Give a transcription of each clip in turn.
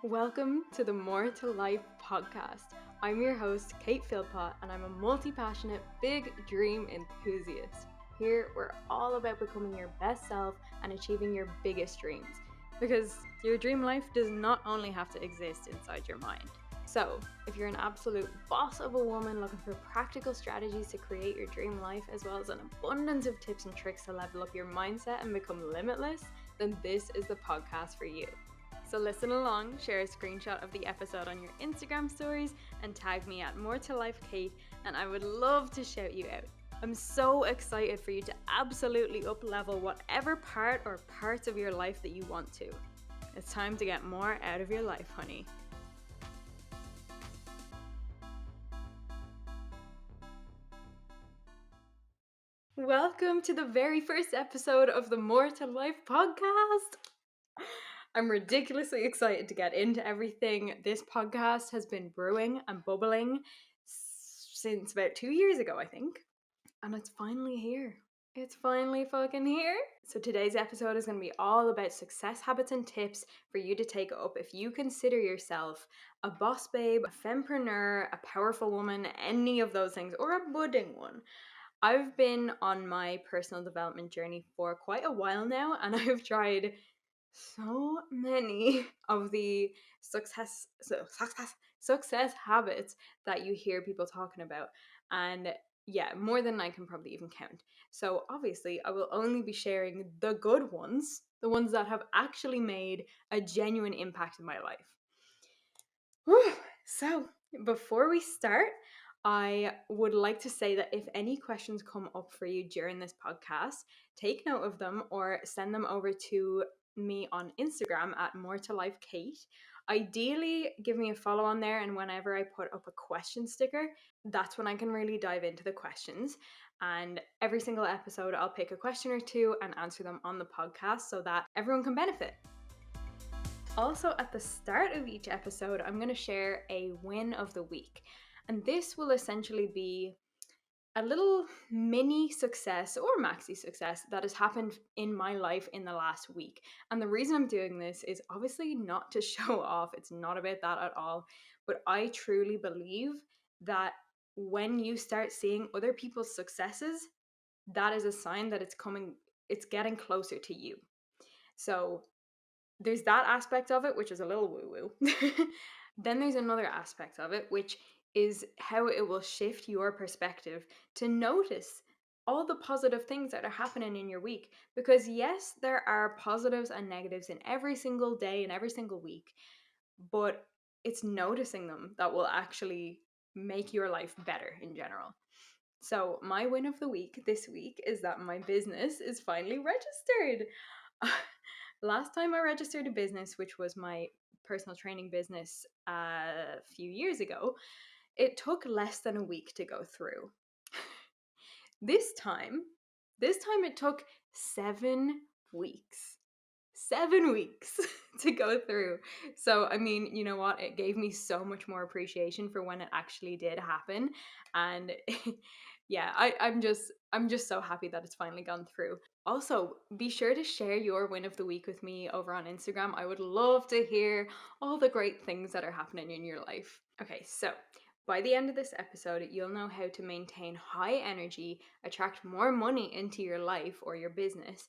Welcome to the More to Life podcast. I'm your host, Kate Philpott, and I'm a multi-passionate, big dream enthusiast. Here, we're all about becoming your best self and achieving your biggest dreams. Because your dream life does not only have to exist inside your mind. So, if you're an absolute boss of a woman looking for practical strategies to create your dream life, as well as an abundance of tips and tricks to level up your mindset and become limitless, then this is the podcast for you. So listen along, share a screenshot of the episode on your Instagram stories, and tag me at More to Life Kate, and I would love to shout you out. I'm so excited for you to absolutely up-level whatever part or parts of your life that you want to. It's time to get more out of your life, honey. Welcome to the very first episode of the More to Life podcast. I'm ridiculously excited to get into everything. This podcast has been brewing and bubbling since about 2 years ago, I think. And it's finally here. It's finally fucking here. So today's episode is going to be all about success habits and tips for you to take up if you consider yourself a boss babe, a fempreneur, a powerful woman, any of those things, or a budding one. I've been on my personal development journey for quite a while now, and I've tried so many of the success habits that you hear people talking about, and yeah, more than I can probably even count. So obviously I will only be sharing the good ones, the ones that have actually made a genuine impact in my life. So before we start, I would like to say that if any questions come up for you during this podcast, take note of them or send them over to me on Instagram at More to Life Kate. Ideally, give me a follow on there, and whenever I put up a question sticker, that's when I can really dive into the questions. And every single episode, I'll pick a question or two and answer them on the podcast so that everyone can benefit. Also, at the start of each episode, I'm going to share a win of the week. And this will essentially be a little mini success or maxi success that has happened in my life in the last week. And the reason I'm doing this is obviously not to show off, it's not about that at all. But I truly believe that when you start seeing other people's successes, that is a sign that it's getting closer to you. So there's that aspect of it, which is a little woo woo. Then there's another aspect of it, which is how it will shift your perspective to notice all the positive things that are happening in your week. Because, yes, there are positives and negatives in every single day and every single week, but it's noticing them that will actually make your life better in general. So, my win of the week this week is that my business is finally registered. Last time I registered a business, which was my personal training business a few years ago, it took less than a week to go through. This time it took 7 weeks. 7 weeks to go through. So, I mean, you know what? It gave me so much more appreciation for when it actually did happen. And yeah, I'm just so happy that it's finally gone through. Also, be sure to share your win of the week with me over on Instagram. I would love to hear all the great things that are happening in your life. Okay, so by the end of this episode, you'll know how to maintain high energy, attract more money into your life or your business,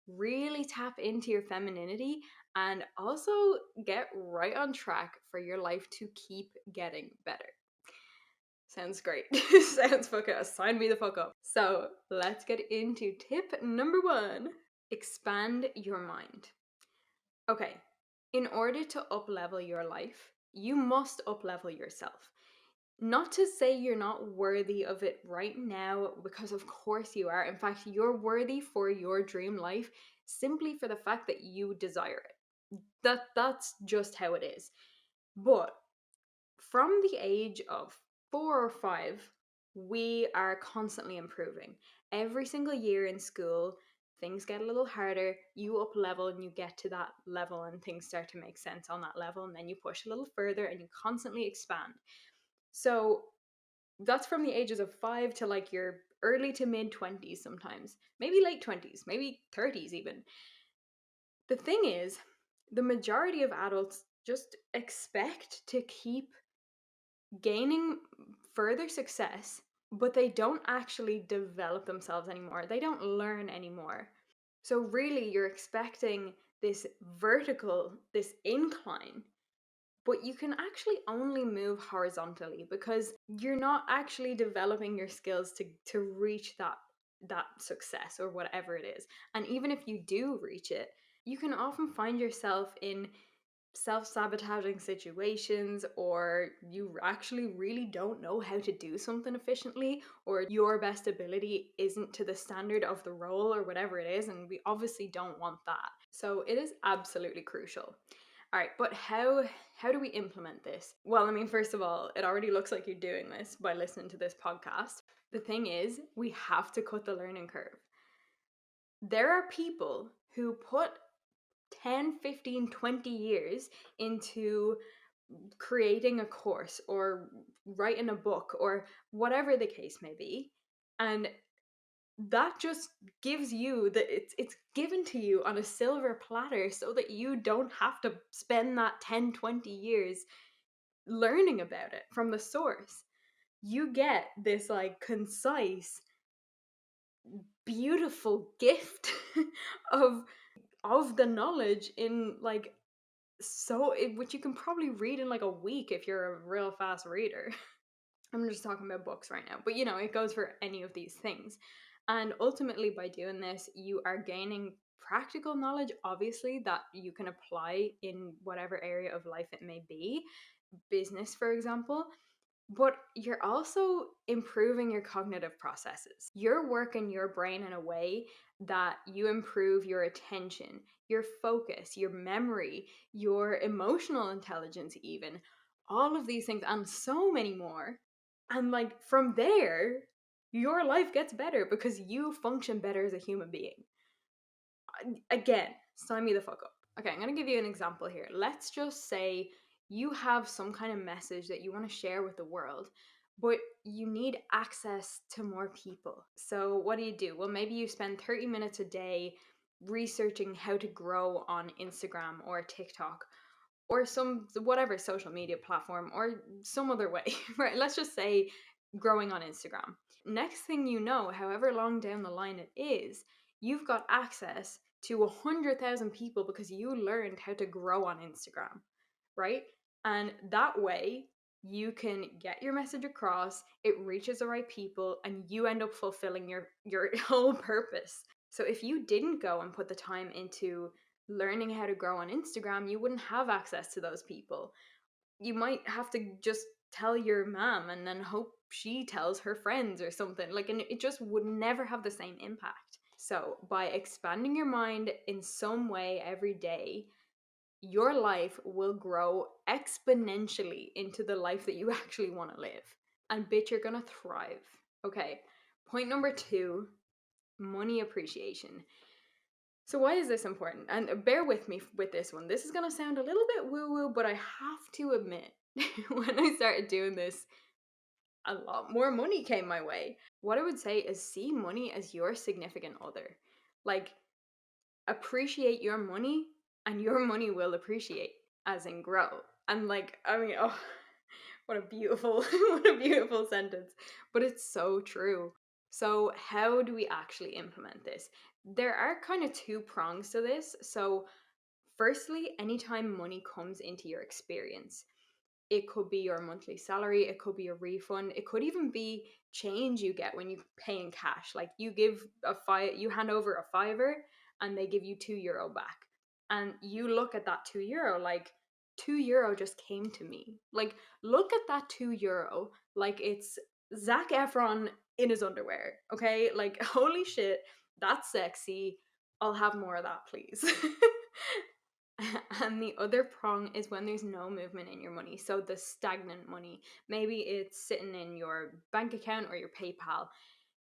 really tap into your femininity, and also get right on track for your life to keep getting better. Sounds great. Sounds fucking sign me the fuck up. So let's get into tip number 1. Expand your mind. Okay, in order to up-level your life, you must up-level yourself. Not to say you're not worthy of it right now, because of course you are. In fact, you're worthy for your dream life simply for the fact that you desire it. That's just how it is. But from the age of 4 or 5, we are constantly improving. Every single year in school, things get a little harder. You up level and you get to that level, and things start to make sense on that level. And then you push a little further and you constantly expand. So that's from the ages of 5 to like your early to mid 20s sometimes, maybe late 20s, maybe 30s even. The thing is, the majority of adults just expect to keep gaining further success, but they don't actually develop themselves anymore. They don't learn anymore. So, really, you're expecting this vertical, this incline, but you can actually only move horizontally because you're not actually developing your skills to reach that success or whatever it is. And even if you do reach it, you can often find yourself in self-sabotaging situations, or you actually really don't know how to do something efficiently, or your best ability isn't to the standard of the role or whatever it is, and we obviously don't want that. So it is absolutely crucial. All right, but how do we implement this? Well, I mean, first of all, it already looks like you're doing this by listening to this podcast. The thing is, we have to cut the learning curve. There are people who put 10, 15, 20 years into creating a course or writing a book or whatever the case may be, and that just gives you it's given to you on a silver platter so that you don't have to spend that 10, 20 years learning about it from the source. You get this like concise, beautiful gift of the knowledge in like which you can probably read in like a week if you're a real fast reader. I'm just talking about books right now, but you know, it goes for any of these things. And ultimately, by doing this, you are gaining practical knowledge, obviously, that you can apply in whatever area of life it may be, business, for example. But you're also improving your cognitive processes. You're working your brain in a way that you improve your attention, your focus, your memory, your emotional intelligence, even. All of these things, and so many more. And like from there, your life gets better because you function better as a human being. Again, sign me the fuck up. Okay, I'm gonna give you an example here. Let's just say you have some kind of message that you want to share with the world, but you need access to more people. So, what do? Well, maybe you spend 30 minutes a day researching how to grow on Instagram or TikTok or some whatever social media platform or some other way, right? Let's just say growing on Instagram. Next thing you know, however long down the line it is, you've got access to 100,000 people because you learned how to grow on Instagram, right? And that way, you can get your message across, it reaches the right people, and you end up fulfilling your whole purpose. So if you didn't go and put the time into learning how to grow on Instagram, you wouldn't have access to those people. You might have to just tell your mom and then hope she tells her friends or something. Like, and it just would never have the same impact. So, by expanding your mind in some way every day, your life will grow exponentially into the life that you actually want to live. And bitch, you're gonna thrive. Okay, point number 2, money appreciation. So why is this important? And bear with me with this one. This is going to sound a little bit woo-woo, but I have to admit, when I started doing this, a lot more money came my way. What I would say is see money as your significant other. Like, appreciate your money and your money will appreciate, as in grow. And like, I mean, oh, what a beautiful, what a beautiful sentence. But it's so true. So, how do we actually implement this? There are kind of two prongs to this. So, firstly, anytime money comes into your experience, it could be your monthly salary, it could be a refund, it could even be change you get when you pay in cash. Like you give you hand over a fiver and they give you €2 back. And you look at that €2 like €2 just came to me. Like look at that €2 like it's Zac Efron in his underwear. Okay? Like holy shit, that's sexy. I'll have more of that, please. And the other prong is when there's no movement in your money. So the stagnant money. Maybe it's sitting in your bank account or your PayPal.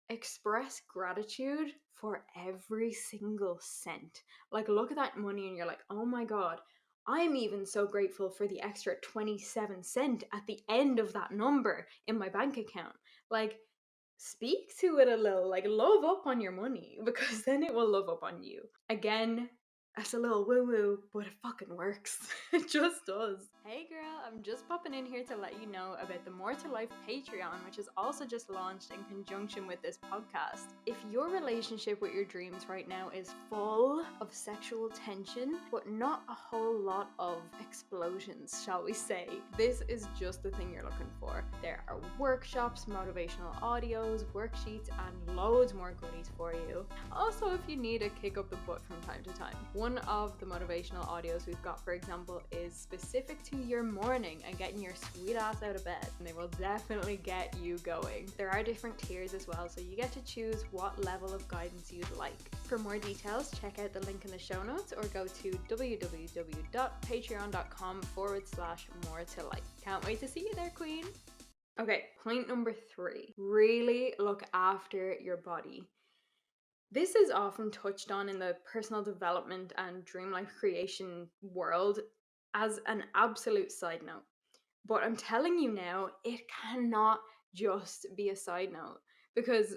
Express gratitude for every single cent. Like, look at that money and you're like, oh my God, I'm even so grateful for the extra 27 cent at the end of that number in my bank account. Like, speak to it a little, like, love up on your money because then it will love up on you. Again, That's a little woo woo, but it fucking works. It just does. Hey girl, I'm just popping in here to let you know about the More to Life Patreon, which is also just launched in conjunction with this podcast. If your relationship with your dreams right now is full of sexual tension, but not a whole lot of explosions, shall we say, this is just the thing you're looking for. There are workshops, motivational audios, worksheets, and loads more goodies for you. Also, if you need a kick up the butt from time to time. One of the motivational audios we've got, for example, is specific to your morning and getting your sweet ass out of bed, and they will definitely get you going. There are different tiers as well, so you get to choose what level of guidance you'd like. For more details, check out the link in the show notes or go to www.patreon.com/more to life. Can't wait to see you there, queen. Okay, point number 3. Really look after your body. This is often touched on in the personal development and dream life creation world as an absolute side note. But I'm telling you now, it cannot just be a side note because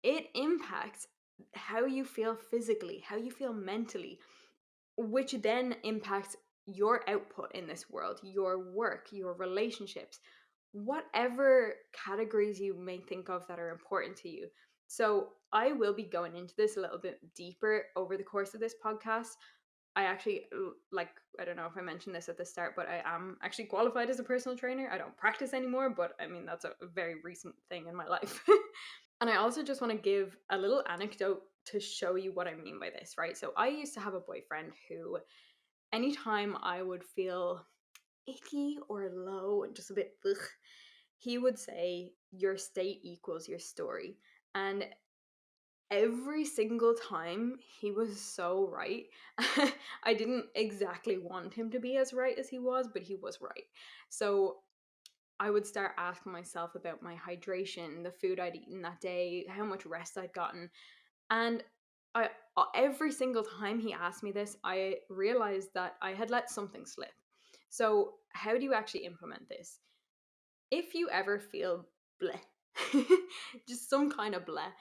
it impacts how you feel physically, how you feel mentally, which then impacts your output in this world, your work, your relationships, whatever categories you may think of that are important to you. So, I will be going into this a little bit deeper over the course of this podcast. I actually, like, I don't know if I mentioned this at the start, but I am actually qualified as a personal trainer. I don't practice anymore, but I mean, that's a very recent thing in my life. And I also just want to give a little anecdote to show you what I mean by this, right? So, I used to have a boyfriend who, anytime I would feel icky or low and just a bit ugh, he would say, "Your state equals your story." And every single time he was so right. I didn't exactly want him to be as right as he was, but he was right. So I would start asking myself about my hydration, the food I'd eaten that day, how much rest I'd gotten. And I every single time he asked me this, I realized that I had let something slip. So, how do you actually implement this? If you ever feel bleh, just some kind of bleh,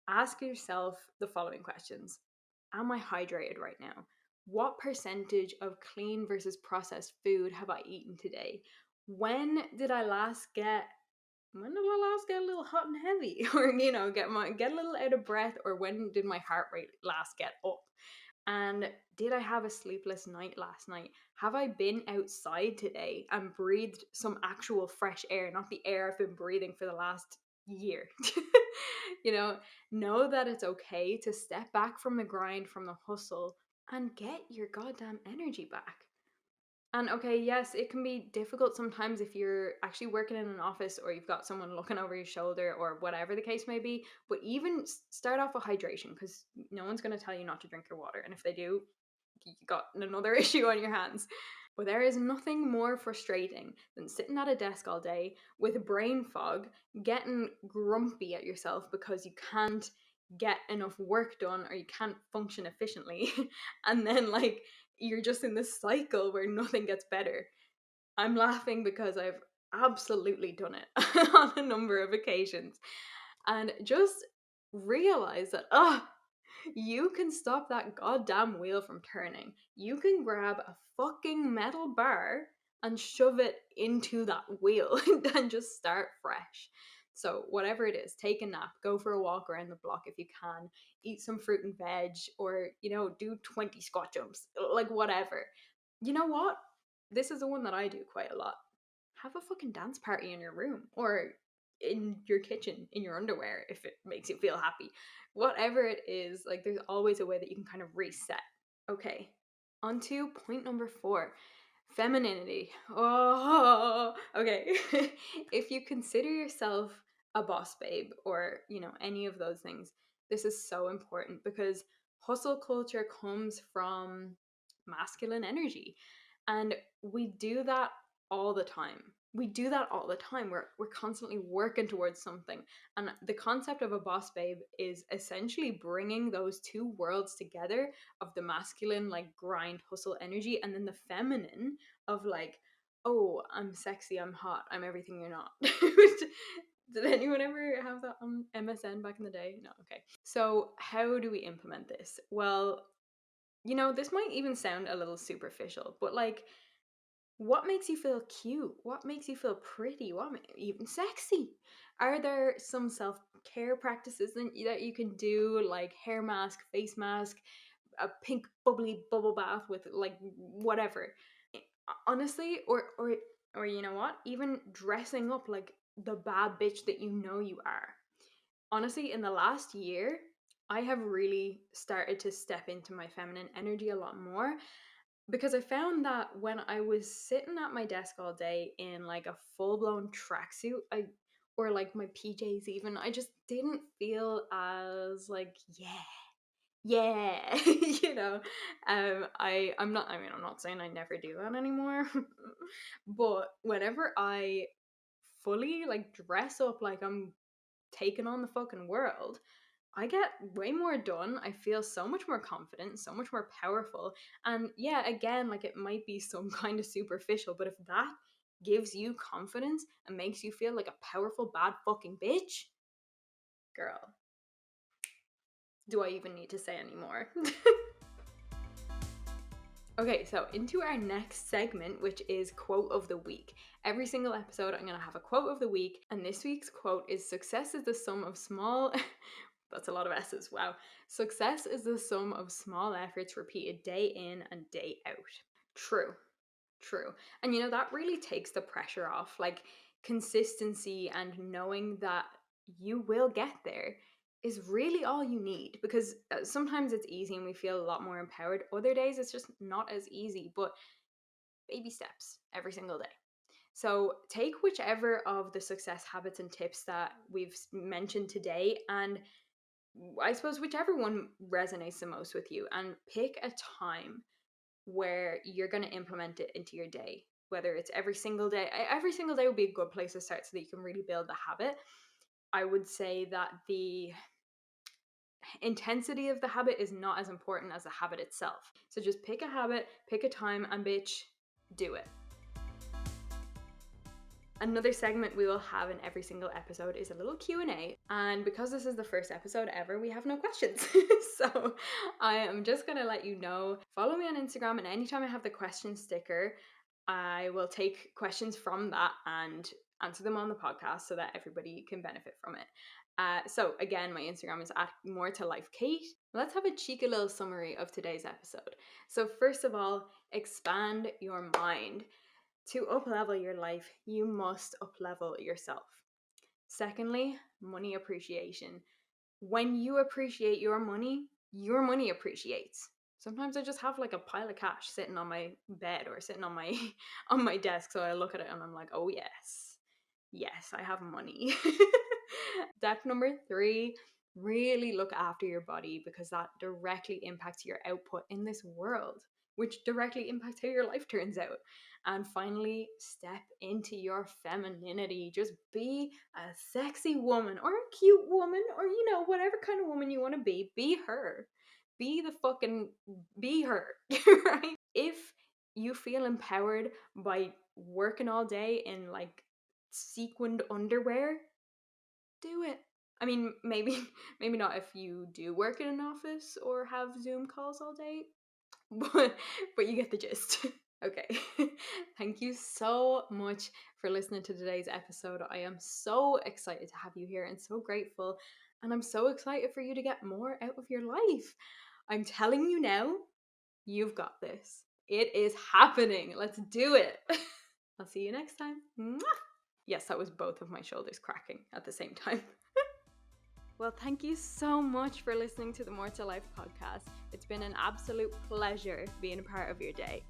ask yourself the following questions. Am I hydrated right now? What percentage of clean versus processed food have I eaten today? When did I last get a little hot and heavy? Or get a little out of breath, or when did my heart rate last get up? And did I have a sleepless night last night? Have I been outside today and breathed some actual fresh air, not the air I've been breathing for the last year? you know, know that it's okay to step back from the grind, from the hustle, and get your goddamn energy back. And okay, yes, it can be difficult sometimes if you're actually working in an office or you've got someone looking over your shoulder or whatever the case may be. But even start off with hydration, because no one's going to tell you not to drink your water. And if they do, you got another issue on your hands. But there is nothing more frustrating than sitting at a desk all day with brain fog, getting grumpy at yourself because you can't get enough work done or you can't function efficiently. And then, like, you're just in this cycle where nothing gets better. I'm laughing because I've absolutely done it on a number of occasions. And just realize that, you can stop that goddamn wheel from turning. You can grab a fucking metal bar and shove it into that wheel and just start fresh. So, whatever it is, take a nap, go for a walk around the block if you can, eat some fruit and veg, or, do 20 squat jumps, like whatever. You know what? This is the one that I do quite a lot. Have a fucking dance party in your room or in your kitchen in your underwear if it makes you feel happy. Whatever it is, like, there's always a way that you can kind of reset. Okay, on to point number 4, femininity. Oh, okay. If you consider yourself a boss babe or, any of those things, this is so important because hustle culture comes from masculine energy. And we do that all the time. We're constantly working towards something. And the concept of a boss babe is essentially bringing those two worlds together of the masculine, like, grind, hustle energy, and then the feminine of, like, oh, I'm sexy, I'm hot, I'm everything you're not. Did anyone ever have that on MSN back in the day? No, okay. So, how do we implement this? Well, This might even sound a little superficial, but like, what makes you feel cute? What makes you feel pretty? Even sexy? Are there some self-care practices that you can do, like hair mask, face mask, a pink bubbly bubble bath with like whatever? Honestly, or you know what? Even dressing up like the bad bitch that you know you are. Honestly, in the last year, I have really started to step into my feminine energy a lot more because I found that when I was sitting at my desk all day in like a full-blown tracksuit, or like my PJs even, I just didn't feel as like, yeah, I'm not saying I never do that anymore, but whenever I fully like dress up like I'm taking on the fucking world, I get way more done. I feel so much more confident, so much more powerful. And yeah, again, like it might be some kind of superficial, but if that gives you confidence and makes you feel like a powerful, bad fucking bitch, girl, do I even need to say any more? Okay, so into our next segment, which is quote of the week. Every single episode, I'm going to have a quote of the week, and this week's quote is success is the sum of small. That's a lot of S's, wow. Success is the sum of small efforts repeated day in and day out. True, true. And that really takes the pressure off. Like, consistency and knowing that you will get there is really all you need, because sometimes it's easy and we feel a lot more empowered. Other days it's just not as easy, but baby steps every single day. So take whichever of the success habits and tips that we've mentioned today, and I suppose whichever one resonates the most with you, and pick a time where you're going to implement it into your day. Whether it's every single day, every single day would be a good place to start so that you can really build the habit. I would say that the intensity of the habit is not as important as the habit itself. So just pick a habit, pick a time, and bitch, do it. Another segment we will have in every single episode is a little Q&A, and because this is the first episode ever, we have no questions. So I am just going to let you know, follow me on Instagram, and anytime I have the question sticker, I will take questions from that and answer them on the podcast so that everybody can benefit from it. So again, my Instagram is at moretolifekate. Let's have a cheeky little summary of today's episode. So first of all, expand your mind. To up-level your life, you must up-level yourself. Secondly, money appreciation. When you appreciate your money appreciates. Sometimes I just have like a pile of cash sitting on my bed or sitting on my on my desk, so I look at it and I'm like, oh yes, I have money. Step number 3, really look after your body, because that directly impacts your output in this world, which directly impacts how your life turns out. And finally, step into your femininity. Just be a sexy woman or a cute woman, or whatever kind of woman you want to be. Be her. Be her, right? If you feel empowered by working all day in like sequined underwear, do it. I mean, maybe maybe not if you do work in an office or have Zoom calls all day, but you get the gist. Okay. Thank you so much for listening to today's episode. I am so excited to have you here and so grateful, and I'm so excited for you to get more out of your life. I'm telling you now, you've got this. It is happening. Let's do it. I'll see you next time. Mwah! Yes, that was both of my shoulders cracking at the same time. Well, thank you so much for listening to the More to Life podcast. It's been an absolute pleasure being a part of your day.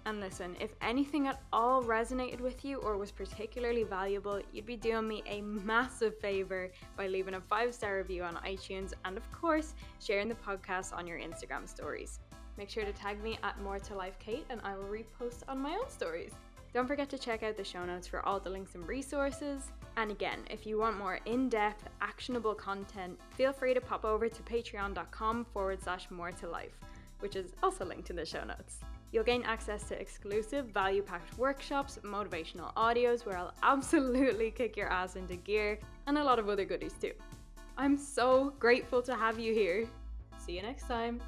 And listen, if anything at all resonated with you or was particularly valuable, you'd be doing me a massive favor by leaving a 5-star review on iTunes, and of course, sharing the podcast on your Instagram stories. Make sure to tag me at More to Life Kate, and I will repost on my own stories. Don't forget to check out the show notes for all the links and resources. And again, if you want more in-depth, actionable content, feel free to pop over to patreon.com/more to life, which is also linked in the show notes. You'll gain access to exclusive, value-packed workshops, motivational audios where I'll absolutely kick your ass into gear, and a lot of other goodies too. I'm so grateful to have you here. See you next time.